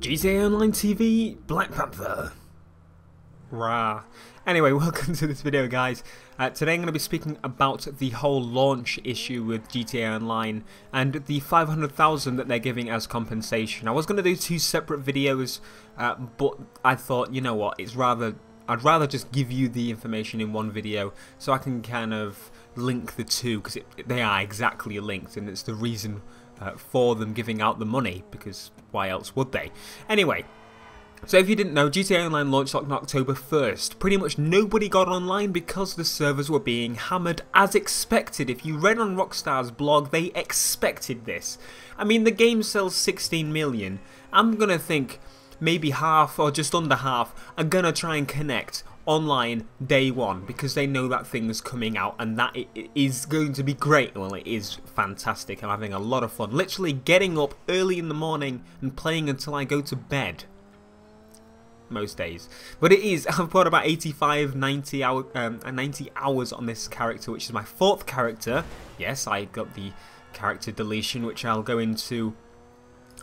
GTA Online TV, Black Panther. Rah. Anyway, welcome to this video, guys. Today I'm going to be speaking about the whole launch issue with GTA Online and the 500,000 that they're giving as compensation. I was going to do two separate videos, but I thought, you know what, I'd rather just give you the information in one video so I can kind of link the two, because they are exactly linked, and it's the reason for them giving out the money, because why else would they? Anyway, so if you didn't know, GTA Online launched on October 1st. Pretty much nobody got online because the servers were being hammered as expected. If you read on Rockstar's blog, they expected this. I mean, the game sells 16 million. I'm gonna think maybe half or just under half are gonna try and connect online day one, because they know that thing's coming out and that it is going to be great. Well, it is fantastic. I'm having a lot of fun, literally getting up early in the morning and playing until I go to bed most days. But it is, I've put about 90 hours on this character, which is my fourth character. Yes, I got the character deletion, which I'll go into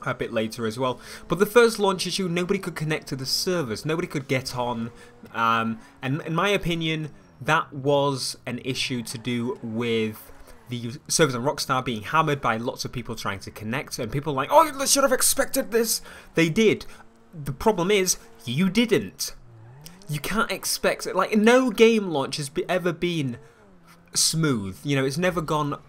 a bit later as well. But the first launch issue, nobody could connect to the servers, nobody could get on, and in my opinion that was an issue to do with the servers on Rockstar being hammered by lots of people trying to connect, and people like, oh, they should have expected this. They did. The problem is, you didn't. You can't expect it. Like, no game launch has ever been smooth. You know, it's never gone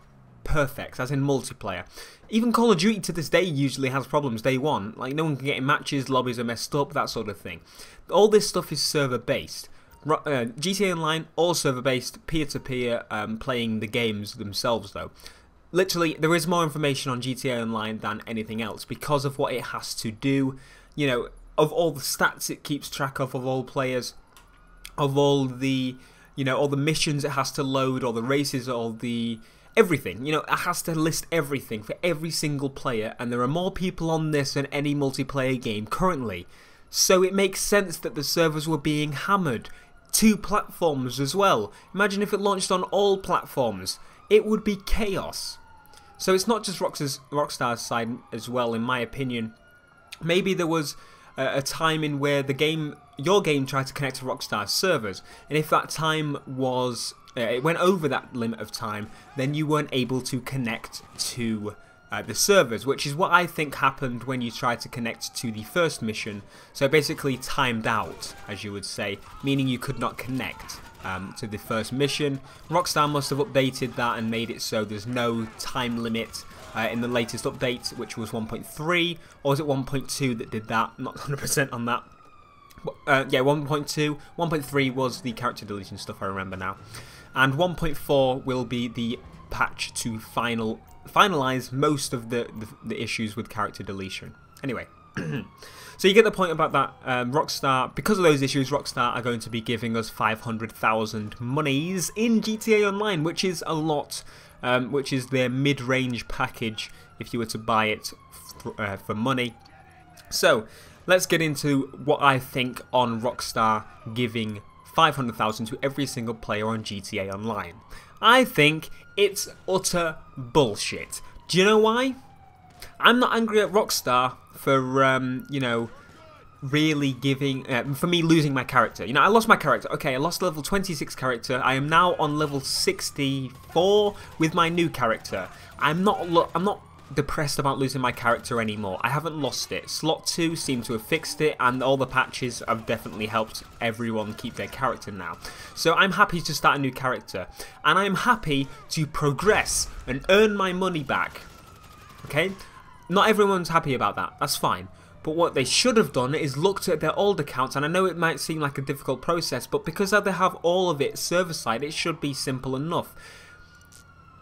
perfect, as in multiplayer. Even Call of Duty to this day usually has problems day one. Like, no one can get in matches, lobbies are messed up, that sort of thing. All this stuff is server based. GTA Online, all server based, peer-to-peer, playing the games themselves though. Literally, there is more information on GTA Online than anything else because of what it has to do. You know, of all the stats it keeps track of all players, of all the, you know, all the missions it has to load, all the races, all the everything. You know, it has to list everything for every single player, and there are more people on this than any multiplayer game currently. So it makes sense that the servers were being hammered. 2 platforms as well. Imagine if it launched on all platforms. It would be chaos. So it's not just Rockstar's side as well, in my opinion. Maybe there was a time in where your game tried to connect to Rockstar's servers, and if that time was it went over that limit of time, then you weren't able to connect to the servers, which is what I think happened when you tried to connect to the first mission. So basically timed out, as you would say, meaning you could not connect to the first mission. Rockstar must have updated that and made it so there's no time limit in the latest update, which was 1.3, or was it 1.2 that did that? Not 100% on that. Yeah, 1.2. 1.3 was the character deletion stuff, I remember now. And 1.4 will be the patch to finalize most of the issues with character deletion. Anyway, so you get the point about that. Rockstar, because of those issues, Rockstar are going to be giving us 500,000 monies in GTA Online, which is a lot, which is their mid-range package if you were to buy it for money. So let's get into what I think on Rockstar giving 500,000 to every single player on GTA Online. I think it's utter bullshit. Do you know why? I'm not angry at Rockstar for, you know, really giving, for me losing my character. You know, I lost my character. Okay, I lost level 26 character. I am now on level 64 with my new character. I'm not depressed about losing my character anymore. I haven't lost it. Slot 2 seemed to have fixed it, and all the patches have definitely helped everyone keep their character now. So I'm happy to start a new character, and I'm happy to progress and earn my money back. Okay? Not everyone's happy about that. That's fine. But what they should have done is looked at their old accounts, and I know it might seem like a difficult process, but because they have all of it server side, it should be simple enough.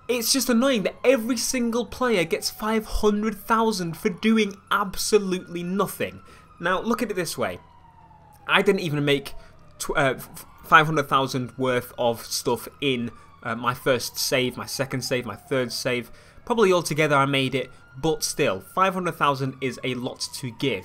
It's just annoying that every single player gets 500,000 for doing absolutely nothing. Now, look at it this way. I didn't even make 500,000 worth of stuff in my first save, my second save, my third save. Probably altogether I made it, but still, 500,000 is a lot to give.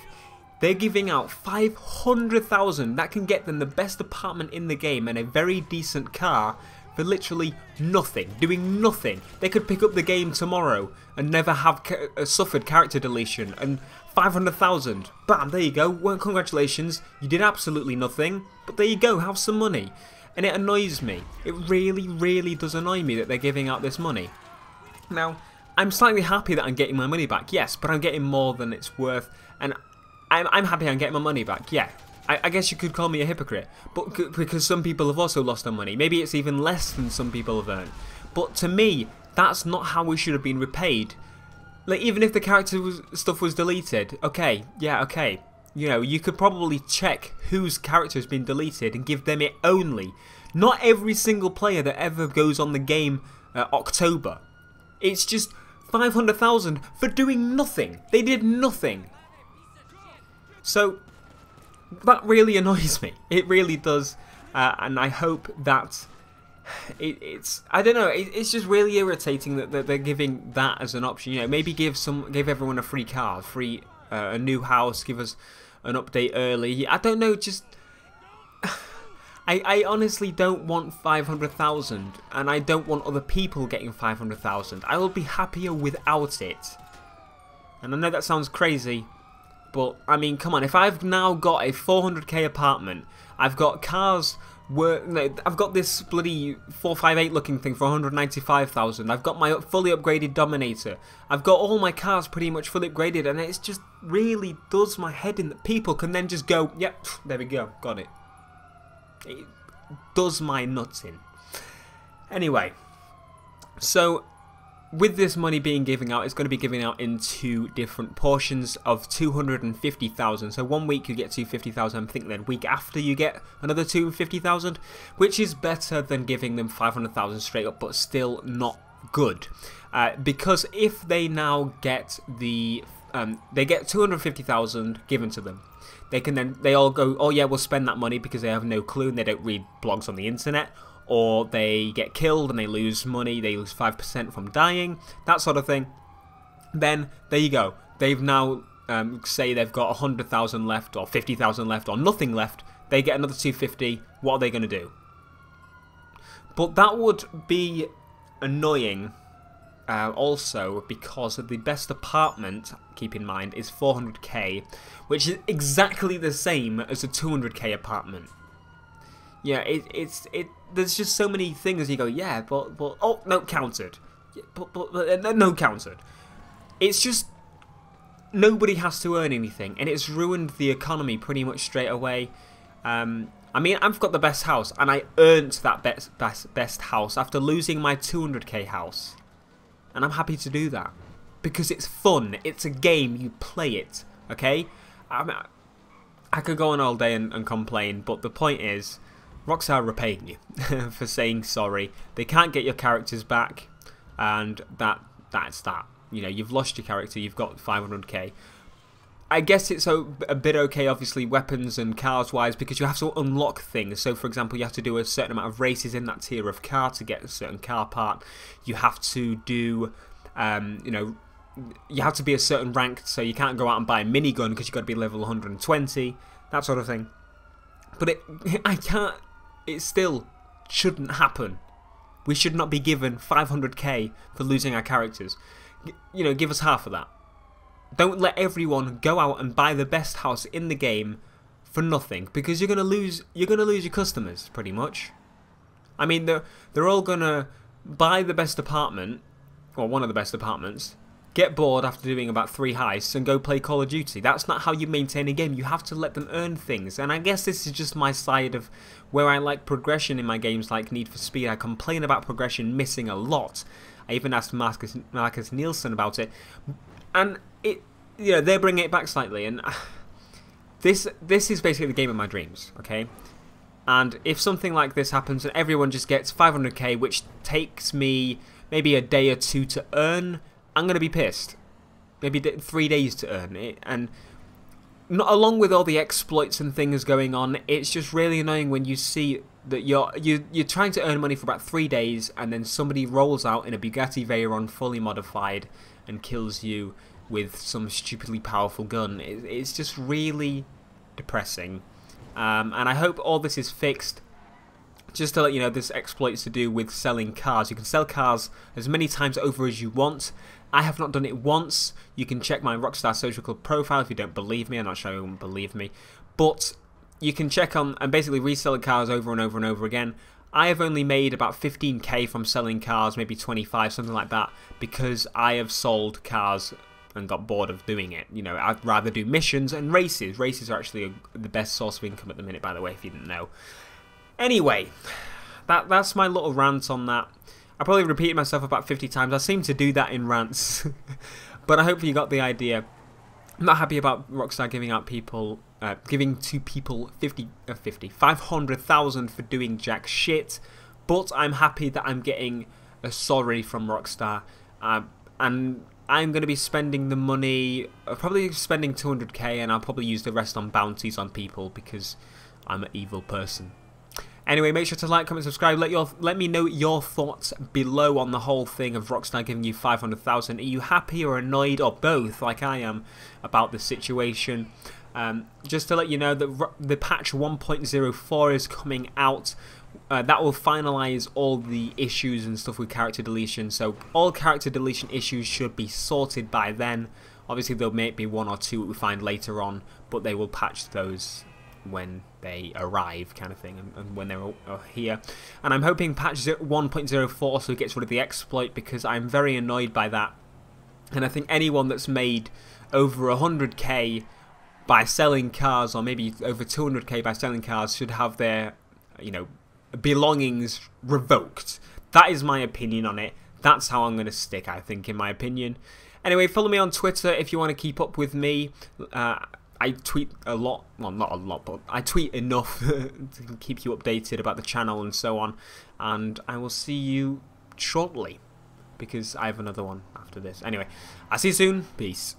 They're giving out 500,000. That can get them the best apartment in the game and a very decent car for literally nothing, doing nothing. They could pick up the game tomorrow and never have suffered character deletion, and 500,000, bam, there you go. Well, congratulations, you did absolutely nothing, but there you go, have some money. And it annoys me. It really, really does annoy me that they're giving out this money. Now, I'm slightly happy that I'm getting my money back, yes, but I'm getting more than it's worth, and I'm happy I'm getting my money back, yeah. I guess you could call me a hypocrite, but because some people have also lost their money. Maybe it's even less than some people have earned. But to me, that's not how we should have been repaid. Like, even if the stuff was deleted, okay, yeah, okay. You know, you could probably check whose character has been deleted and give them it only. Not every single player that ever goes on the game October. It's just 500,000 for doing nothing. They did nothing. So that really annoys me. It really does, and I hope that it's I don't know. It's just really irritating that they're giving that as an option. You know, maybe give everyone a free car, a new house, give us an update early. I don't know. Just I honestly don't want 500,000, and I don't want other people getting 500,000. I will be happier without it. And I know that sounds crazy. But, I mean, come on, if I've now got a 400k apartment, I've got cars, I've got this bloody 458 looking thing for 195,000, I've got my fully upgraded Dominator, I've got all my cars pretty much fully upgraded, and it just really does my head in that people can then just go, yep, there we go, got it. It does my nuts in. Anyway, so with this money being given out, it's going to be given out in 2 different portions of 250,000. So 1 week you get 250,000. I think then week after you get another 250,000, which is better than giving them 500,000 straight up, but still not good. Because if they now get they get 250,000 given to them, they all go, oh yeah, we'll spend that money, because they have no clue and they don't read blogs on the internet. Or they get killed and they lose money, they lose 5% from dying, that sort of thing. Then, there you go. They've now, say they've got 100,000 left, or 50,000 left, or nothing left. They get another 250. What are they going to do? But that would be annoying also, because the best apartment, keep in mind, is 400k, which is exactly the same as a 200k apartment. Yeah, there's just so many things you go, yeah, but oh, no, countered. Yeah, but no, countered. It's just, nobody has to earn anything, and it's ruined the economy pretty much straight away. I mean, I've got the best house, and I earned that best house after losing my 200k house. And I'm happy to do that, because it's fun, it's a game, you play it, okay? I could go on all day and complain, but the point is, Rockstar are repaying you for saying sorry. They can't get your characters back, and that's that. You know, you've lost your character, you've got 500k. I guess it's a bit okay, obviously, weapons and cars-wise, because you have to unlock things. So, for example, you have to do a certain amount of races in that tier of car to get a certain car part. You have to do, you know, you have to be a certain rank, so you can't go out and buy a minigun because you've got to be level 120, that sort of thing. But it still shouldn't happen. We should not be given 500k for losing our characters. You know, give us half of that. Don't let everyone go out and buy the best house in the game for nothing, because you're gonna lose your customers pretty much. I mean, they're all gonna buy the best apartment, or one of the best apartments, get bored after doing about 3 heists and go play Call of Duty. That's not how you maintain a game. You have to let them earn things. And I guess this is just my side of where I like progression in my games like Need for Speed. I complain about progression missing a lot. I even asked Marcus Nielsen about it. And you know, they're bringing it back slightly. And this is basically the game of my dreams, okay? And if something like this happens and everyone just gets 500k, which takes me maybe a day or 2 to earn, I'm going to be pissed. Maybe 3 days to earn it. And not along with all the exploits and things going on, it's just really annoying when you see that you're trying to earn money for about 3 days, and then somebody rolls out in a Bugatti Veyron fully modified and kills you with some stupidly powerful gun. It's just really depressing. And I hope all this is fixed just to let you know, this exploit's to do with selling cars. You can sell cars as many times over as you want. I have not done it once. You can check my Rockstar Social Club profile if you don't believe me. I'm not sure you won't believe me. But you can check on and basically resell cars over and over and over again. I have only made about 15k from selling cars, maybe 25, something like that, because I have sold cars and got bored of doing it. You know, I'd rather do missions and races. Races are actually the best source of income at the minute, by the way, if you didn't know. Anyway, that's my little rant on that. I probably repeated myself about 50 times. I seem to do that in rants, but I hope you got the idea. I'm not happy about Rockstar giving to people 500,000 for doing jack shit, but I'm happy that I'm getting a sorry from Rockstar, and I'm going to be spending the money, probably spending 200k, and I'll probably use the rest on bounties on people because I'm an evil person. Anyway, make sure to like, comment, subscribe. Let me know your thoughts below on the whole thing of Rockstar giving you 500,000. Are you happy or annoyed or both, like I am, about the situation? Just to let you know that the patch 1.04 is coming out. That will finalize all the issues and stuff with character deletion. So all character deletion issues should be sorted by then. Obviously, there may be one or two we find later on, but they will patch those when they arrive, kind of thing, and when they're here. And I'm hoping patch 1.04 also gets rid of the exploit, because I'm very annoyed by that. And I think anyone that's made over 100k by selling cars, or maybe over 200k by selling cars, should have their, you know, belongings revoked. That is my opinion on it. That's how I'm going to stick, I think, in my opinion. Anyway, follow me on Twitter if you want to keep up with me. I tweet a lot, well, not a lot, but I tweet enough to keep you updated about the channel and so on. And I will see you shortly, because I have another one after this. Anyway, I'll see you soon. Peace.